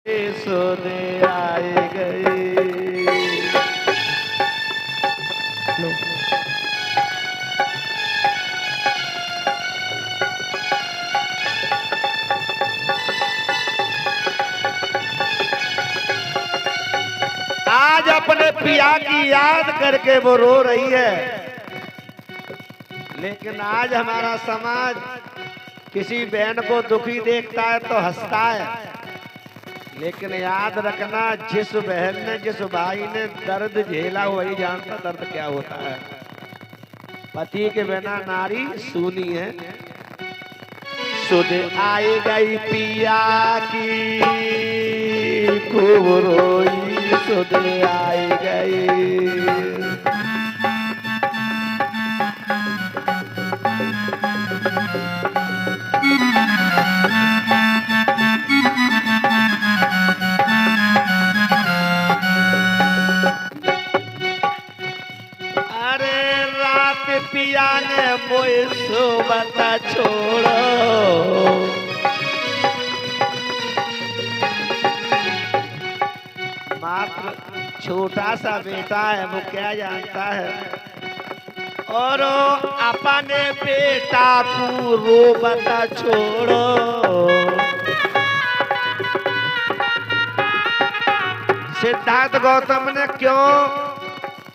सोने आए गए। आज अपने पिया की याद करके वो रो रही है, लेकिन आज हमारा समाज किसी बहन को दुखी देखता है तो हंसता है। लेकिन याद रखना, जिस बहन ने, जिस भाई ने दर्द झेला वही जानता दर्द क्या होता है। पति के बिना नारी सूनी है। सुध आई गई पिया की खूब रोई, सुध आई गई। पिया ने मोए सोबता छोड़ो, मात्र छोटा सा बेटा है, वो क्या जानता है। और अपने बेटा को रोबता छोड़ो। सिद्धार्थ गौतम ने क्यों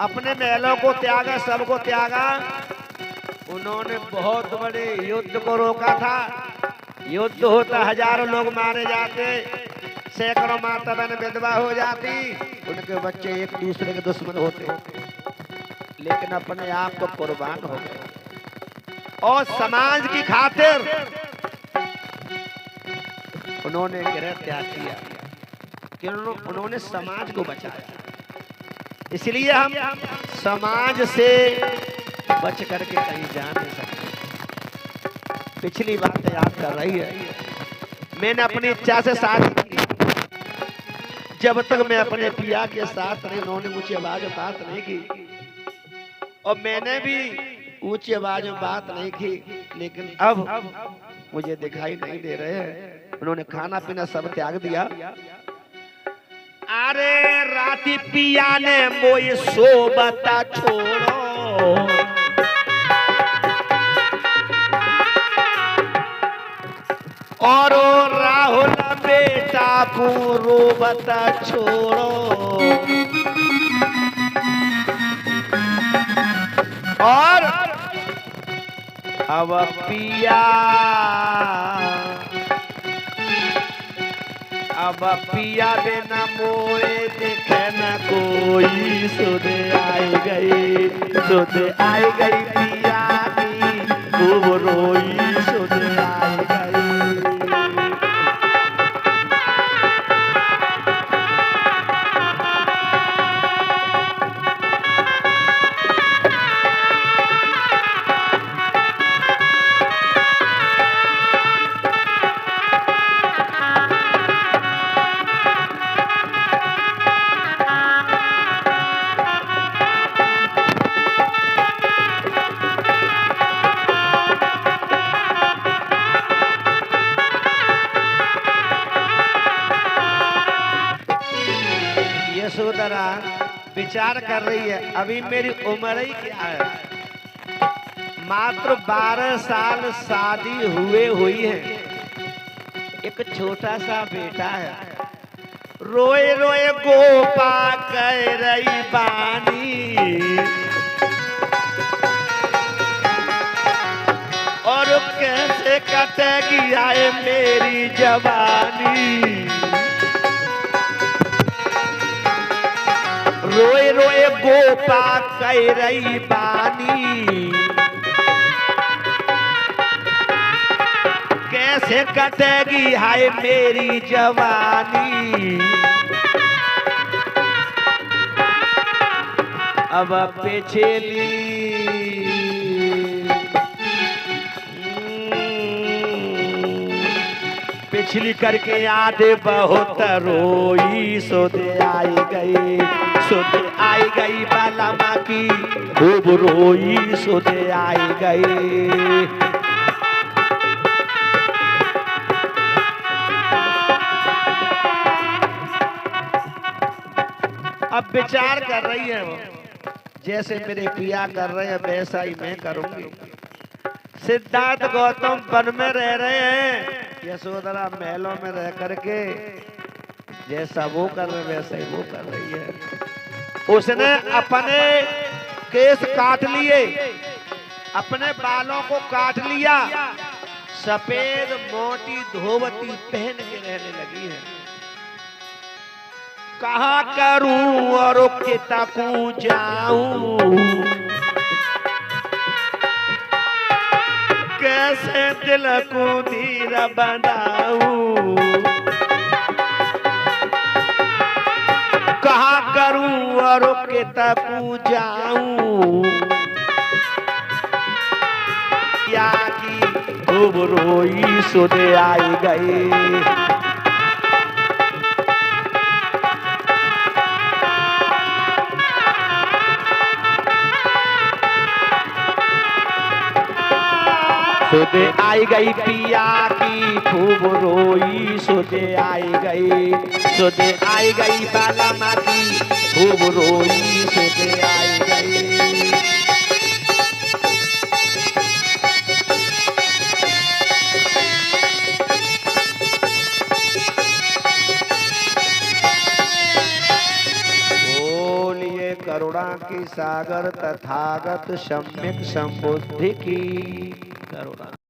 अपने महलों को त्यागा, सबको त्यागा? उन्होंने बहुत बड़े युद्ध को रोका था। युद्ध होता, हजारों लोग मारे जाते, सैकड़ों माता बहन विधवा हो जाती, उनके बच्चे एक दूसरे के दुश्मन होते, लेकिन अपने आप को कुर्बान हो गए और समाज की खातिर उन्होंने गृह त्याग किया कि उन्होंने समाज को बचाया। इसलिए हम समाज से बच करके कहीं जा नहीं सकते। पिछली बात याद कर रही है, मैंने अपनी इच्छा से शादी की। जब तक मैं अपने पिया के साथ नहीं, उन्होंने ऊंची आवाज में बात नहीं की और मैंने भी ऊंची आवाज में बात नहीं की। लेकिन अब मुझे दिखाई नहीं दे रहे हैं, उन्होंने खाना पीना सब त्याग दिया। अरे राती पिया ने मोए सोबता छोड़ो, और राहुल बेटा को रोबता छोड़ो। और अब पिया, अब पिया बिना मोए देखे न कोई। सुध आई गई, सुध आई गई पिया की खूब रोई, सुध आई गई। यशोधरा विचार कर रही है, अभी मेरी उम्र ही क्या है, मात्र 12 साल शादी हुई है, एक छोटा सा बेटा है। रोए रोए गोपा कह रही बानी, और कैसे कटेगी आए मेरी जवानी। रोए रोए गोपा कह रही बानी, कैसे कटेगी हाय मेरी जवानी। अब पिछली पिछली करके याद बहुत रोई। सुध आई गई, सुध आई गई बाला माँ की खूब रोई, सुध आई गई। अब विचार कर रही है वो, जैसे मेरे पिया कर रहे हैं वैसा ही मैं करूंगी। सिद्धार्थ गौतम वन में रह रहे हैं, यशोधरा महलों में रह करके जैसा वो कर रहे वैसा ही वो कर रही है। उसने अपने केस काट लिए, अपने बालों को काट लिया, सफेद मोटी धोवती पहन के रहने लगी है। कहा करूं और कितकू जाऊं, कैसे दिल को धीर बनाऊं। कहा करूं और कितकू जाऊं, या की खूब रोई सुने आई गई। सुधे आई गई पिया की खूब रोई, सुधे आई गई, सुधे आई गई बाला माँ की खूब रोई, सुधे आई गई। बोलिए करुणा की सागर तथागत सम्यक संबुद्धि की करुणा।